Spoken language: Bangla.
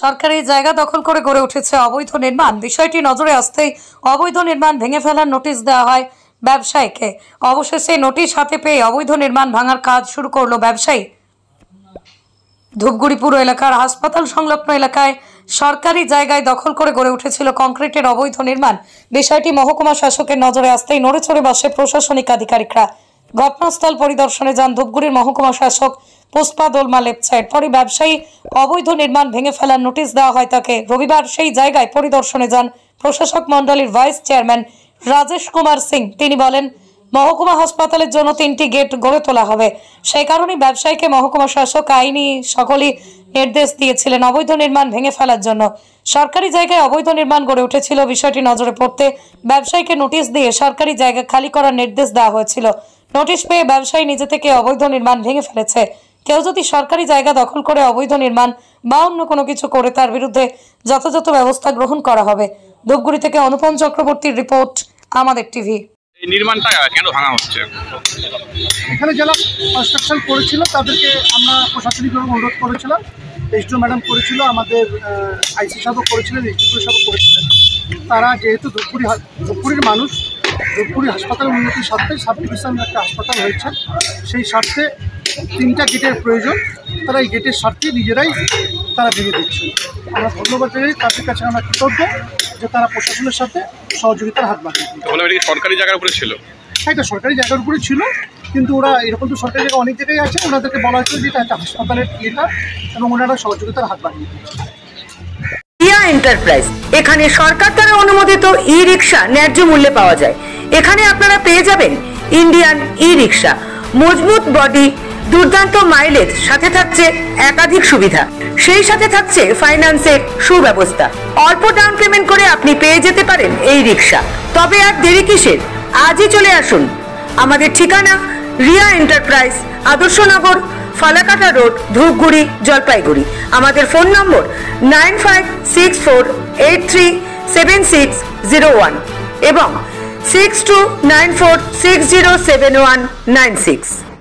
সরকারি জায়গা দখল করে গড়ে উঠেছে অবৈধ নির্মাণ। বিষয়টি নজরে আসতেই অবৈধ নির্মাণ ভেঙে ফেলার নোটিশ দেওয়া হয় ব্যবসায়ীকে। অবশেষে নোটিশ হাতে পেয়ে অবৈধ নির্মাণ ভাঙার কাজ শুরু করলো ব্যবসায়ী। ধূপগুড়ি পুর এলাকার হাসপাতাল সংলগ্ন এলাকায় সরকারি জায়গায় দখল করে গড়ে উঠেছিল কংক্রিটের অবৈধ নির্মাণ। বিষয়টি মহকুমা শাসকের নজরে আসতেই নড়েচড়ে বসে প্রশাসনিক আধিকারিকরা। ঘটনাস্থল পরিদর্শনে যান ধূপগুড়ির মহকুমা শাসক পুষ্পা দোলমা লেপচা। এরপরই ব্যবসায়ী অবৈধ নির্মাণ ভেঙে ফেলার নোটিশ দেওয়া হয় তাকে। রবিবার সেই জায়গায় পরিদর্শনে যান প্রশাসক মন্ডলীর ভাইস চেয়ারম্যান রাজেশ কুমার সিং। তিনি বলেন, মহকুমা হাসপাতালের জন্য 3টি গেট গড়ে তোলা হবে। সেই কারণেই ব্যবসায়ীকে মহকুমা শাসক আইনি সকলই নির্দেশ দিয়েছিলেন অবৈধ নির্মাণ ভেঙে ফেলার জন্য। সরকারি জায়গায় অবৈধ নির্মাণ গড়ে উঠেছিল। বিষয়টি নজরে পড়তে ব্যবসায়ীকে নোটিশ দিয়ে সরকারি জায়গা খালি করার নির্দেশ দেওয়া হয়েছিল। নোটিশ পেয়ে ব্যবসায়ী নিজে থেকে অবৈধ নির্মাণ ভেঙে ফেলেছে। কেউ যদি সরকারি জায়গা দখল করে অবৈধ নির্মাণ বা অন্য কোনো কিছু করে তার বিরুদ্ধে যথাযথ ব্যবস্থা গ্রহণ করা হবে। ধূপগুড়ি থেকে অনুপম চক্রবর্তীর রিপোর্ট, আমাদের টিভি। এই নির্মাণটা কেন ভাঙা হচ্ছে? এখানে যারা কনস্ট্রাকশন করেছিল তাদেরকে আমরা প্রশাসনিকভাবে অনুরোধ করেছিলাম। এসডিও ম্যাডাম করেছিল, আমাদের আইসি সাহেবও করেছিলেন, এসডিও সাহেবও করেছিলেন। তারা যেহেতু ধূপগুড়ির মানুষ, ধূপগুড়ি হাসপাতাল উন্নতির স্বার্থে সাব ডিভিশনের একটা হাসপাতাল হয়েছে, সেই স্বার্থে 3টা গেটের প্রয়োজন। তারা এই গেটের স্বার্থে নিজেরাই তারা ভেঙে দিচ্ছেন। আমরা ধন্যবাদ জানাই, তাদের কাছে আমরা কৃতজ্ঞ যে তারা প্রশাসনের সাথে সহযোগিতার হাত বাড়িয়ে দিয়েছে। সরকারি জায়গার উপরে ছিল, হ্যাঁ, এটা সরকারি জায়গার উপরে ছিল, কিন্তু ওরা এরকম তো সরকারি জায়গা অনেক জায়গায় আছে, ওনাদেরকে বলা হয়েছিল যে এটা একটা হাসপাতালের ইয়েটা, এবং ওনারা সহযোগিতার হাত বাড়িয়ে দিয়েছে। রিয়া এন্টারপ্রাইজ, এখানে সরকার দ্বারা অনুমোদিত ই রিক্সা ন্যায্য মূল্যে পাওয়া যায়। এখানে আপনারা পেয়ে যাবেন ইন্ডিয়ান ই রিক্সা, মজবুত বডি, দুর্দান্ত মাইলেজ, সাথে থাকছে একাধিক সুবিধা। সেই সাথে থাকছে ফাইন্যান্সের সুব্যবস্থা। অল্প ডাউন পেমেন্ট করে আপনি পেয়ে যেতে পারেন এই রিক্সা। তবে আর দেরি কিসের? আজই চলে আসুন। আমাদের ঠিকানা রিয়া এন্টারপ্রাইজ, আদর্শনগর, ফালাকাটা রোড, ধূপগুড়ি, জলপাইগুড়ি। আমাদের ফোন নম্বর 9564837601 এবং 6294607196।